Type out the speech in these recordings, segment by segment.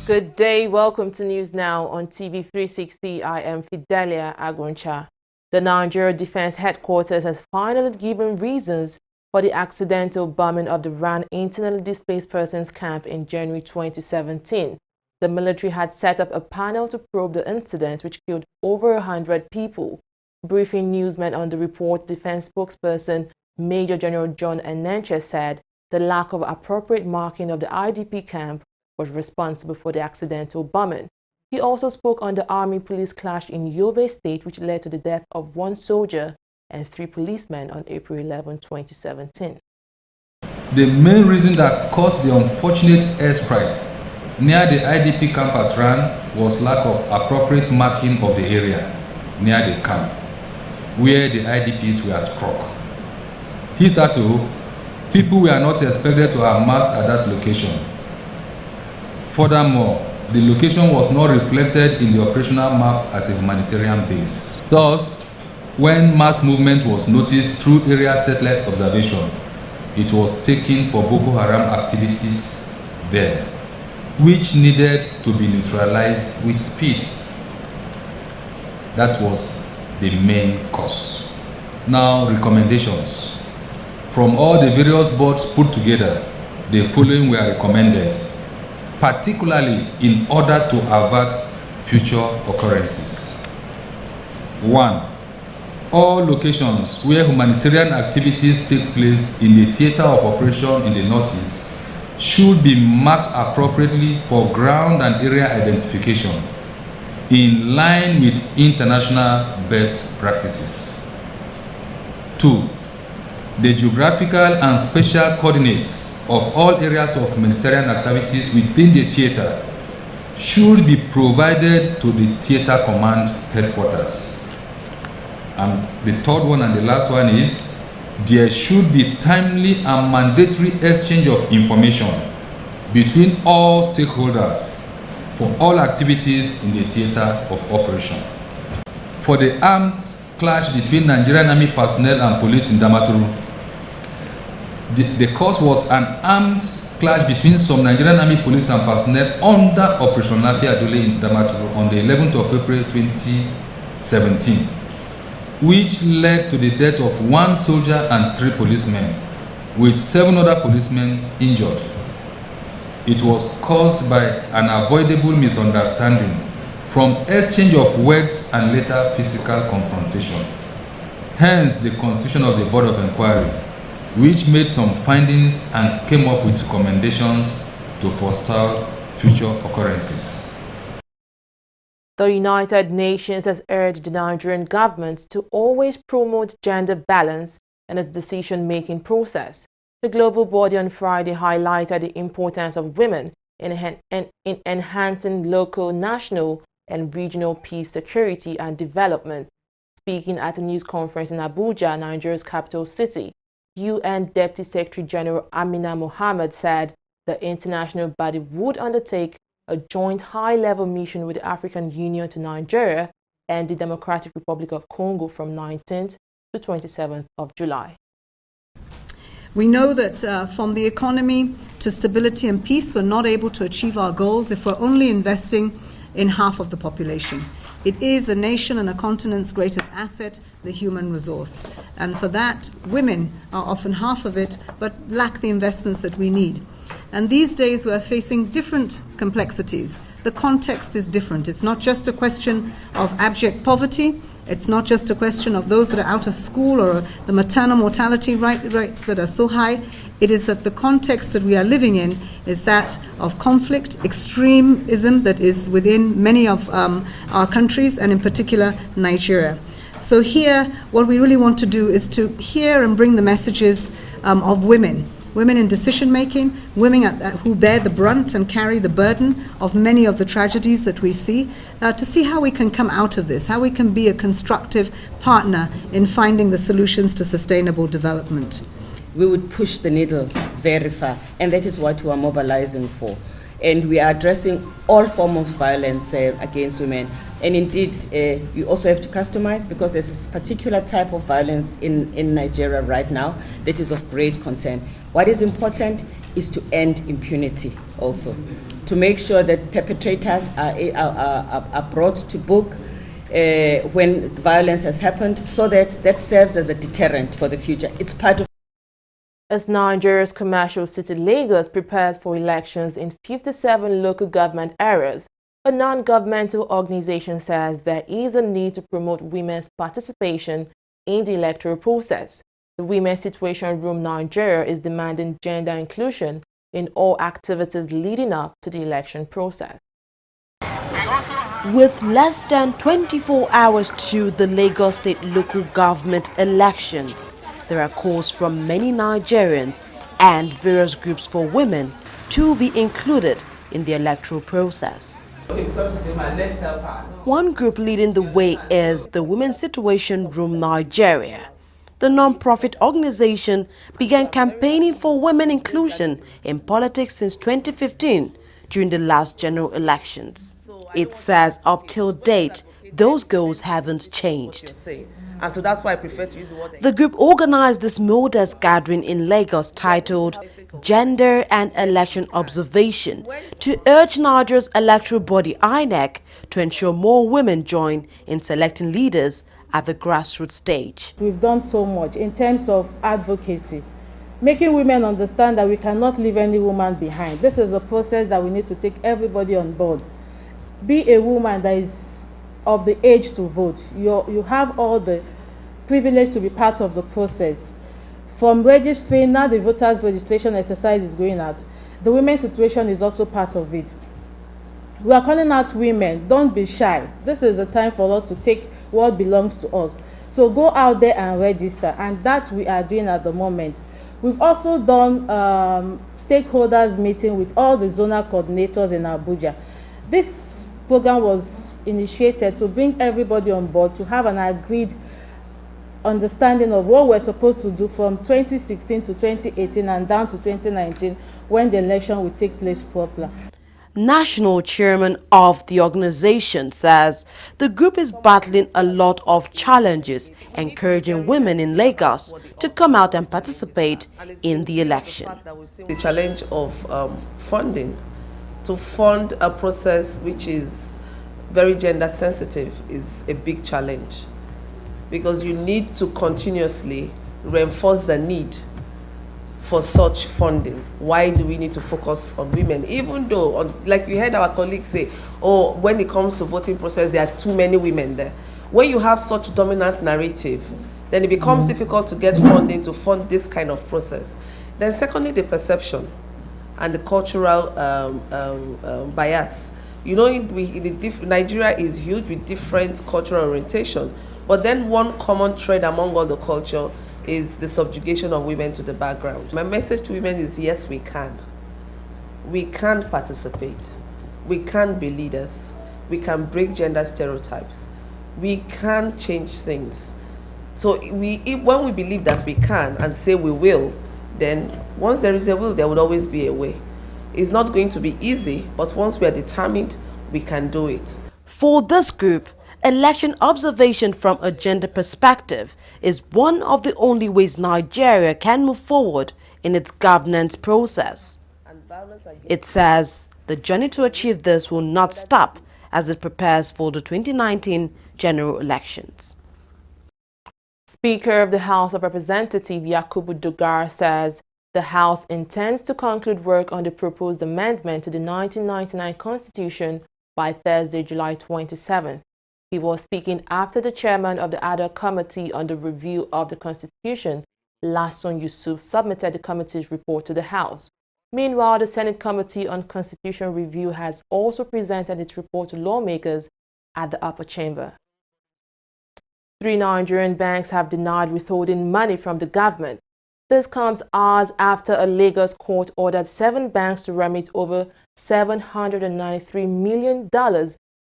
Good day. Welcome to News Now on TV360. I am Fidelia Aguncha. The Nigeria Defense Headquarters has finally given reasons for the accidental bombing of the RAN internally displaced persons camp in January 2017. The military had set up a panel to probe the incident, which killed over 100 people. Briefing newsmen on the report, defense spokesperson Major General John Enenche said the lack of appropriate marking of the IDP camp was responsible for the accidental bombing. He also spoke on the Army-police clash in Yobe State, which led to the death of 1 soldier and 3 policemen on April 11, 2017. The main reason that caused the unfortunate airstrike near the IDP camp at RAN was lack of appropriate marking of the area near the camp, where the IDPs were struck. Hitherto, people were not expected to amass at that location. Furthermore, the location was not reflected in the operational map as a humanitarian base. Thus, when mass movement was noticed through area satellite observation, it was taken for Boko Haram activities there, which needed to be neutralized with speed. That was the main cause. Now, recommendations. From all the various boards put together, the following were recommended, particularly in order to avert future occurrences. 1. All locations where humanitarian activities take place in the theater of operation in the Northeast should be marked appropriately for ground and area identification in line with international best practices. 2. The geographical and spatial coordinates of all areas of humanitarian activities within the theater should be provided to the theater command headquarters. And the third one and the last one is, there should be timely and mandatory exchange of information between all stakeholders for all activities in the theater of operation. For the armed clash between Nigerian Army personnel and police in Demoted, the cause was an armed clash between some Nigerian Army police and personnel under Operation Lafia Adole in Demoted on the 11th of April 2017, which led to the death of 1 soldier and 3 policemen, with 7 other policemen injured. It was caused by an avoidable misunderstanding from exchange of words and later physical confrontation. Hence, the constitution of the Board of Inquiry, which made some findings and came up with recommendations to forestall future occurrences. The United Nations has urged the Nigerian government to always promote gender balance in its decision-making process. The global body on Friday highlighted the importance of women in enhancing local, national, and regional peace, security, and development. Speaking at a news conference in Abuja, Nigeria's capital city, UN Deputy Secretary General Amina Mohammed said the international body would undertake a joint high-level mission with the African Union to Nigeria and the Democratic Republic of Congo from 19th to 27th of July. We know that from the economy to stability and peace, we're not able to achieve our goals if we're only investing in half of the population. It is a nation and a continent's greatest asset, the human resource. And for that, women are often half of it, but lack the investments that we need. And these days we're facing different complexities. The context is different. It's not just a question of abject poverty. It's not just a question of those that are out of school or the maternal mortality rates that are so high. It is that the context that we are living in is that of conflict, extremism that is within many of our countries, and in particular Nigeria. So here, what we really want to do is to hear and bring the messages of women in decision-making, women who bear the brunt and carry the burden of many of the tragedies that we see, to see how we can come out of this, how we can be a constructive partner in finding the solutions to sustainable development. We would push the needle very far, and that is what we are mobilizing for. And we are addressing all forms of violence against women. And indeed, we also have to customize, because there's this particular type of violence in Nigeria right now that is of great concern. What is important is to end impunity also. to make sure that perpetrators are brought to book when violence has happened, so that serves as a deterrent for the future. It's part of. As Nigeria's commercial city Lagos prepares for elections in 57 local government areas, a non-governmental organization says there is a need to promote women's participation in the electoral process. The Women's Situation Room Nigeria is demanding gender inclusion in all activities leading up to the election process. With less than 24 hours to the Lagos State local government elections, there are calls from many Nigerians and various groups for women to be included in the electoral process. One group leading the way is the Women's Situation Room Nigeria. The non-profit organization began campaigning for women inclusion in politics since 2015 during the last general elections. It says up till date, those goals haven't changed. And so that's why I prefer to use the word. The group organized this modest gathering in Lagos titled Gender and Election Observation to urge Nigeria's electoral body INEC to ensure more women join in selecting leaders at the grassroots stage. We've done so much in terms of advocacy, making women understand that we cannot leave any woman behind. This is a process that we need to take everybody on board. Be a woman that is of the age to vote. You have all the privilege to be part of the process. From registering, now the voters registration exercise is going out. The women's situation is also part of it. We are calling out women, don't be shy. This is a time for us to take what belongs to us. So go out there and register, and that we are doing at the moment. We've also done stakeholders meeting with all the zonal coordinators in Abuja. This program was initiated to bring everybody on board to have an agreed understanding of what we're supposed to do from 2016 to 2018 and down to 2019 when the election will take place properly. National chairman of the organization says the group is battling a lot of challenges, encouraging women in Lagos to come out and participate in the election. The challenge of funding, to fund a process which is very gender sensitive, is a big challenge, because you need to continuously reinforce the need for such funding. Why do we need to focus on women? Even though, like we heard our colleagues say, oh, when it comes to voting process, there's too many women there. When you have such dominant narrative, then it becomes difficult to get funding to fund this kind of process. Then secondly, the perception and the cultural bias. You know, Nigeria is huge with different cultural orientation, but then one common thread among all the culture is the subjugation of women to the background. My message to women is, yes, we can. We can participate. We can be leaders. We can break gender stereotypes. We can change things. So when we believe that we can and say we will, then once there is a will, there will always be a way. It's not going to be easy, but once we are determined, we can do it. For this group, election observation from a gender perspective is one of the only ways Nigeria can move forward in its governance process. It says the journey to achieve this will not stop as it prepares for the 2019 general elections. Speaker of the House of Representatives Yakubu Dogara says the House intends to conclude work on the proposed amendment to the 1999 Constitution by Thursday, July 27th. He was speaking after the chairman of the ad hoc committee on the review of the Constitution, Lasson Yusuf, submitted the committee's report to the House. Meanwhile, the Senate Committee on Constitutional Review has also presented its report to lawmakers at the upper chamber. 3 Nigerian banks have denied withholding money from the government. This comes hours after a Lagos court ordered 7 banks to remit over $793 million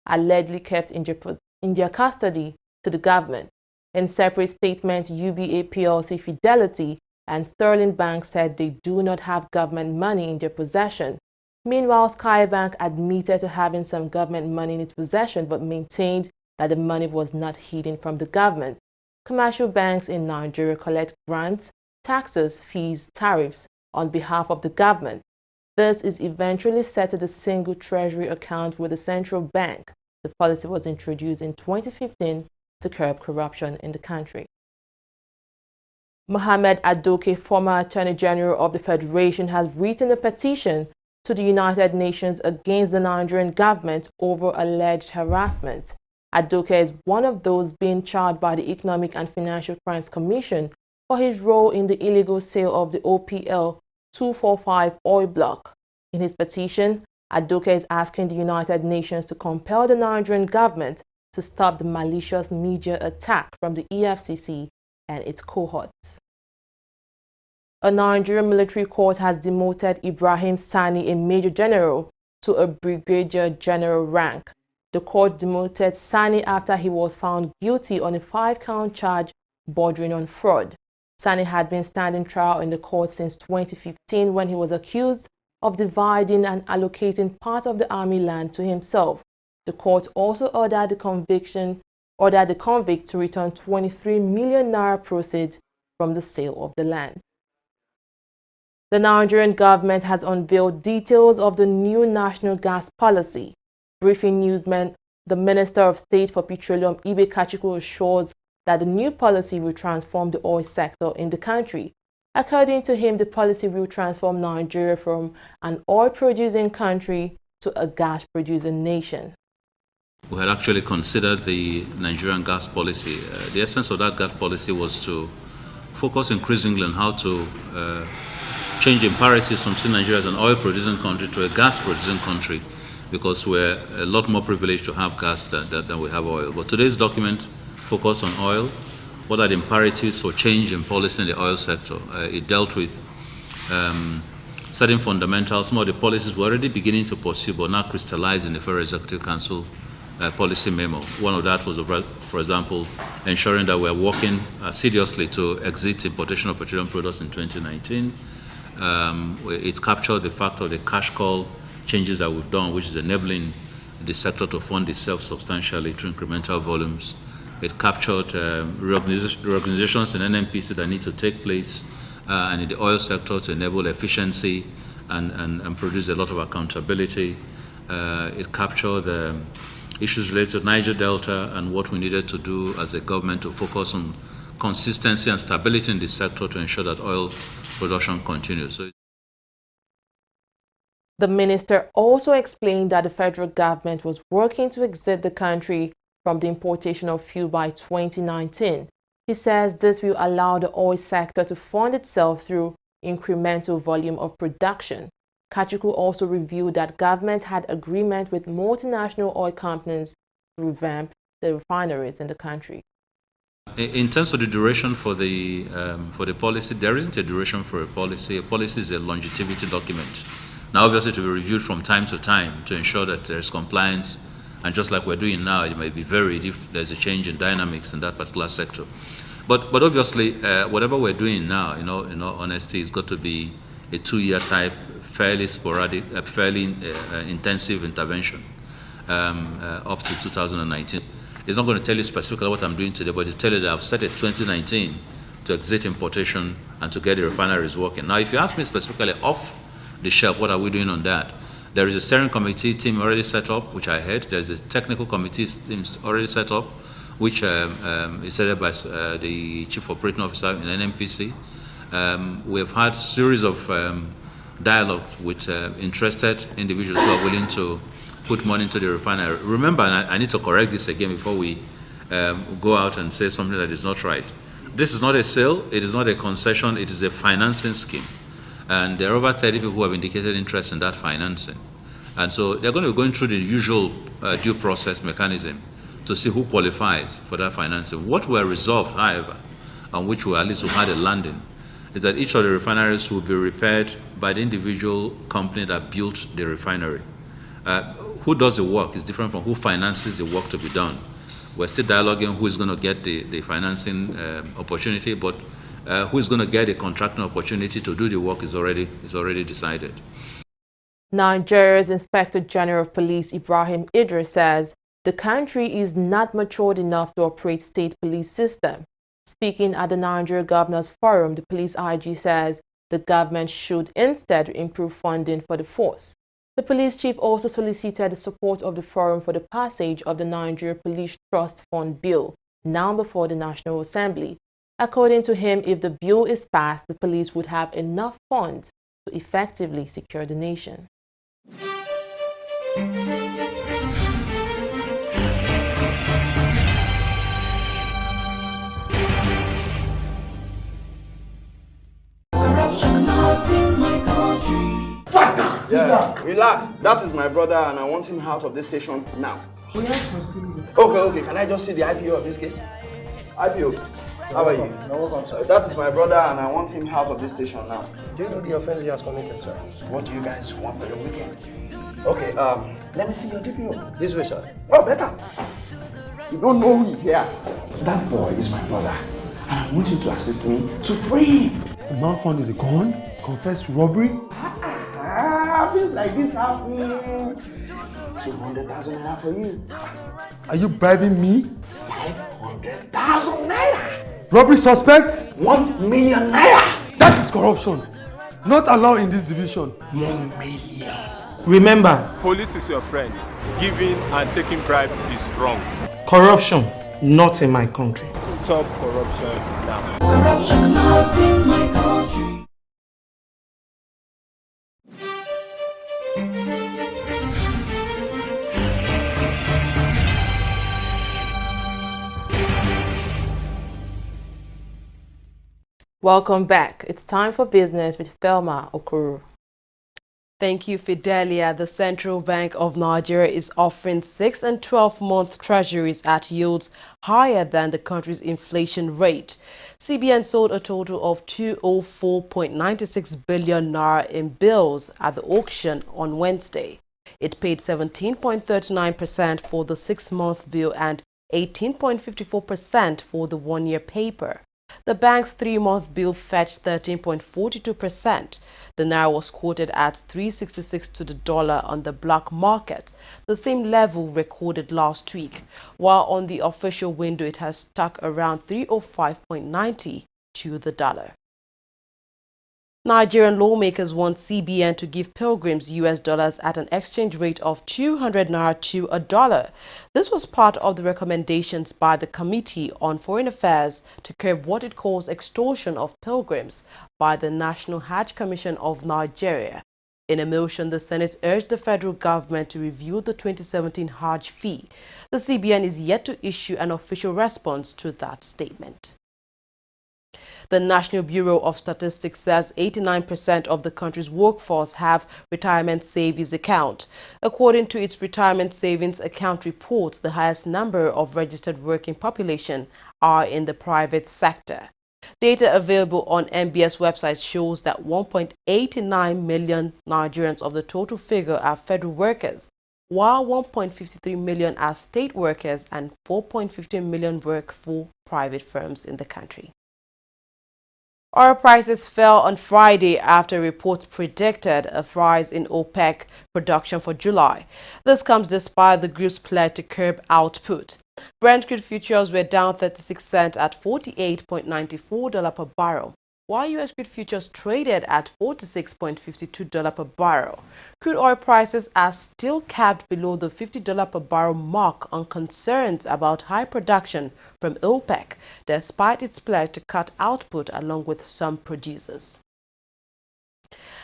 allegedly kept in their custody to the government. In separate statements, UBA PLC, Fidelity, and Sterling Bank said they do not have government money in their possession. Meanwhile, Skybank admitted to having some government money in its possession but maintained that the money was not hidden from the government. Commercial banks in Nigeria collect grants, taxes, fees, tariffs on behalf of the government. This is eventually set to the single treasury account with the central bank. The policy was introduced in 2015 to curb corruption in the country. Mohammed Adoke, former Attorney General of the Federation, has written a petition to the United Nations against the Nigerian government over alleged harassment. Adoke is one of those being charged by the Economic and Financial Crimes Commission for his role in the illegal sale of the OPL 245 oil block. In his petition, Adoke is asking the United Nations to compel the Nigerian government to stop the malicious media attack from the EFCC and its cohorts. A Nigerian military court has demoted Ibrahim Sani, a major general, to a brigadier general rank. The court demoted Sani after he was found guilty on a 5-count charge bordering on fraud. Sani had been standing trial in the court since 2015 when he was accused of dividing and allocating part of the army land to himself. The court also ordered the convict to return 23 million naira proceeds from the sale of the land. The Nigerian government has unveiled details of the new national gas policy. Briefing newsmen, the Minister of State for Petroleum, Ibe Kachiko, assures that the new policy will transform the oil sector in the country. According to him, the policy will transform Nigeria from an oil-producing country to a gas-producing nation. We had actually considered the Nigerian gas policy. The essence of that gas policy was to focus increasingly on how to change imperatives from seeing Nigeria as an oil-producing country to a gas-producing country, because we're a lot more privileged to have gas than we have oil. But today's document focused on oil. What are the imperatives for change in policy in the oil sector? It dealt with certain fundamentals. Some of the policies we're already beginning to pursue, but now crystallized in the Federal Executive Council policy memo. One of that was, for example, ensuring that we're working seriously to exit importation of petroleum products in 2019. It captured the fact of the cash call changes that we've done, which is enabling the sector to fund itself substantially through incremental volumes. It captured reorganizations in NNPC that need to take place and in the oil sector to enable efficiency and produce a lot of accountability. It captured issues related to Niger Delta and what we needed to do as a government to focus on consistency and stability in the sector to ensure that oil production continues. The minister also explained that the federal government was working to exit the country from the importation of fuel by 2019. He says this will allow the oil sector to fund itself through incremental volume of production. Kachuku also revealed that government had agreement with multinational oil companies to revamp the refineries in the country. In terms of the duration for the policy, there isn't a duration for a policy. A policy is a longevity document. Now, obviously, to be reviewed from time to time to ensure that there is compliance, and just like we're doing now, it may be varied if there's a change in dynamics in that particular sector. But obviously, whatever we're doing now, in all honesty, it's got to be a 2-year type, fairly sporadic, fairly intensive intervention up to 2019. It's not going to tell you specifically what I'm doing today, but it'll tell you that I've set it 2019 to exit importation and to get the refineries working. Now, if you ask me specifically off the shelf, what are we doing on that? There is a steering committee team already set up, which I head. There's a technical committee team already set up, which is set up by the Chief Operating Officer in NNPC. We've had a series of dialogue with interested individuals who are willing to put money into the refinery. Remember, and I need to correct this again before we go out and say something that is not right. This is not a sale, it is not a concession, it is a financing scheme. And there are over 30 people who have indicated interest in that financing. And so they're going to be going through the usual due process mechanism to see who qualifies for that financing. What we're resolved, however, on which we at least had a landing, is that each of the refineries will be repaired by the individual company that built the refinery. Who does the work is different from who finances the work to be done. We're still dialoguing who is going to get the financing opportunity, but who is going to get a contracting opportunity to do the work is already decided. Nigeria's Inspector General of Police Ibrahim says the country is not matured enough to operate state police system. Speaking at the Nigeria Governors Forum, the police IG says The government should instead improve funding for the force. The police chief also solicited the support of the forum for the passage of the Nigeria Police Trust Fund Bill, now before the National Assembly. According to him, if the bill is passed, the police would have enough funds to effectively secure the nation. Yeah, relax. That is my brother and I want him out of this station now. Okay, can I just see the IPO of this case? IPO, how are you? You're welcome, sir. That is my brother and I want him out of this station now. Do you know the offense he has committed, sir? What do you guys want for the weekend? Okay, let me see your DPO. This way, sir. Oh, better. You don't know me here. That boy is my brother and I want you to assist me to free him. The man found in the gun, confessed to robbery. Things like this happen. 200,000 naira for you. Are you bribing me? 500,000 naira. Robbery suspect? 1 million naira. That is corruption. Not allowed in this division. 1 million. Remember, police is your friend. Giving and taking bribe is wrong. Corruption, not in my country. Stop corruption now. Corruption not in my country. Welcome back. It's time for business with Thelma Okoro. Thank you, Fidelia. The Central Bank of Nigeria is offering 6- and 12-month treasuries at yields higher than the country's inflation rate. CBN sold a total of 204.96 billion naira in bills at the auction on Wednesday. It paid 17.39% for the 6-month bill and 18.54% for the 1-year paper. The bank's 3-month bill fetched 13.42%. The naira was quoted at 366 to the dollar on the black market, the same level recorded last week, while on the official window it has stuck around 305.90 to the dollar. Nigerian lawmakers want CBN to give pilgrims US dollars at an exchange rate of 200 naira to a dollar. This was part of the recommendations by the Committee on Foreign Affairs to curb what it calls extortion of pilgrims by the National Hajj Commission of Nigeria. In a motion, the Senate urged the federal government to review the 2017 Hajj fee. The CBN is yet to issue an official response to that statement. The National Bureau of Statistics says 89% of the country's workforce have retirement savings account. According to its retirement savings account report, the highest number of registered working population are in the private sector. Data available on NBS website shows that 1.89 million Nigerians of the total figure are federal workers, while 1.53 million are state workers and 4.15 million work for private firms in the country. Oil prices fell on Friday after reports predicted a rise in OPEC production for July. This comes despite the group's pledge to curb output. Brent crude futures were down 36 cents at $48.94 per barrel, while U.S. crude futures traded at $46.52 per barrel. Crude oil prices are still capped below the $50 per barrel mark on concerns about high production from OPEC, despite its pledge to cut output along with some producers.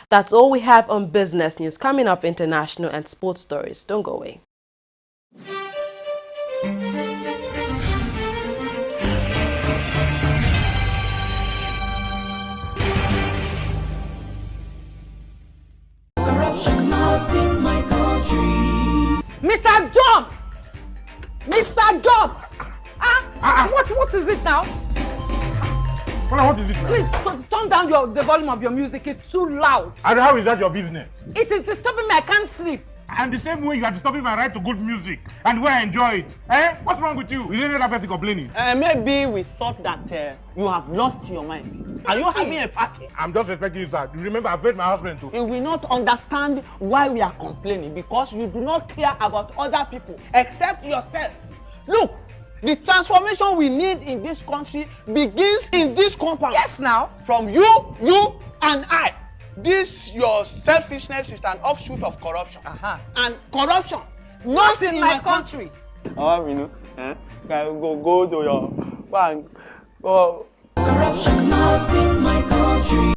That's all we have on business news. Coming up, international and sports stories. Don't go away. Mr. John! Mr. John! What is it now? What is it now? Please turn down the volume of your music. It's too loud. And how is that your business? It is disturbing me. I can't sleep. And the same way you are disturbing my right to good music and where I enjoy it. Eh? What's wrong with you? Is there another person complaining? Maybe we thought that you have lost your mind. Are you having a party? I'm just respecting you, sir. Remember, I paid my house rent too. You will not understand why we are complaining because you do not care about other people except yourself. Look, the transformation we need in this country begins in this compound. Yes, now. From you, And this your selfishness is an offshoot of corruption. And corruption, not in my country. You know, go to your bank. Go. Corruption not in my country.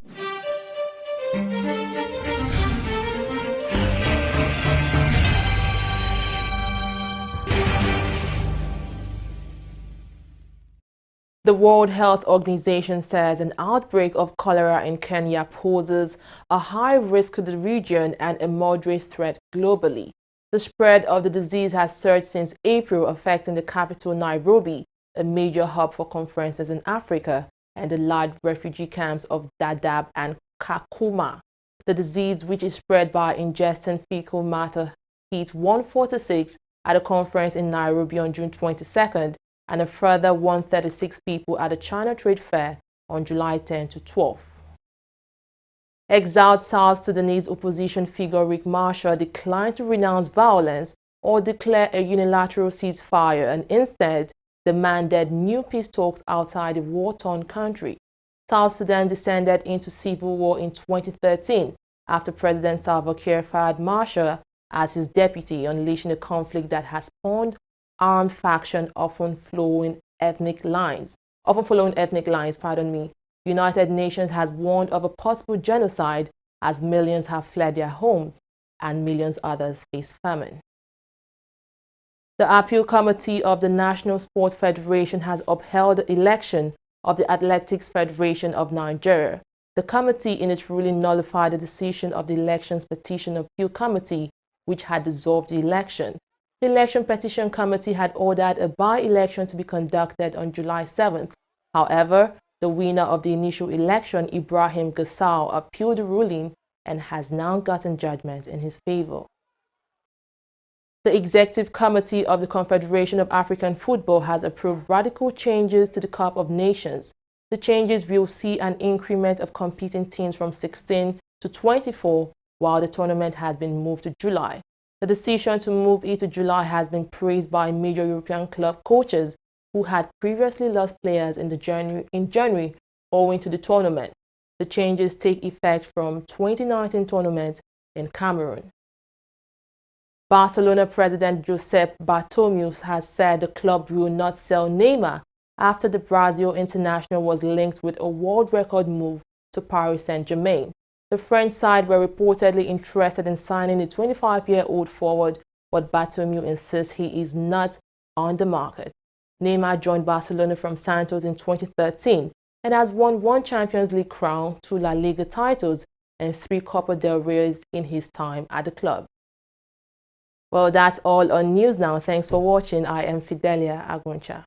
The World Health Organization says an outbreak of cholera in Kenya poses a high risk to the region and a moderate threat globally. The spread of the disease has surged since April, affecting the capital Nairobi, a major hub for conferences in Africa, and the large refugee camps of Dadaab and Kakuma. The disease, which is spread by ingesting fecal matter, hit 146 at a conference in Nairobi on June 22nd, and a further 136 people at the China Trade Fair on July 10 to 12. Exiled South Sudanese opposition figure Riek Machar declined to renounce violence or declare a unilateral ceasefire and instead demanded new peace talks outside the war-torn country. South Sudan descended into civil war in 2013 after President Salva Kiir fired Machar as his deputy, unleashing a conflict that has spawned armed faction often following ethnic lines. United Nations has warned of a possible genocide as millions have fled their homes and millions others face famine. The Appeal Committee of the National Sports Federation has upheld the election of the Athletics Federation of Nigeria. The committee in its ruling nullified the decision of the Elections Petition Appeal Committee, which had dissolved the election. The Election Petition Committee had ordered a by-election to be conducted on July 7th. However, the winner of the initial election, Ibrahim, appealed the ruling and has now gotten judgment in his favor. The Executive Committee of the Confederation of African Football has approved radical changes to the Cup of Nations. The changes will see an increment of competing teams from 16 to 24, while the tournament has been moved to July. The decision to move it to July has been praised by major European club coaches who had previously lost players in January owing to the tournament. The changes take effect from 2019 tournament in Cameroon. Barcelona president Josep Bartomeu has said the club will not sell Neymar after the Brazil international was linked with a world record move to Paris Saint-Germain. The French side were reportedly interested in signing the 25-year-old forward, but Bartomeu insists he is not on the market. Neymar joined Barcelona from Santos in 2013 and has won 1 Champions League crown, 2 La Liga titles, and 3 Copa del Rey's in his time at the club. Well, that's all on news now. Thanks for watching. I am Fidelia Aguncha.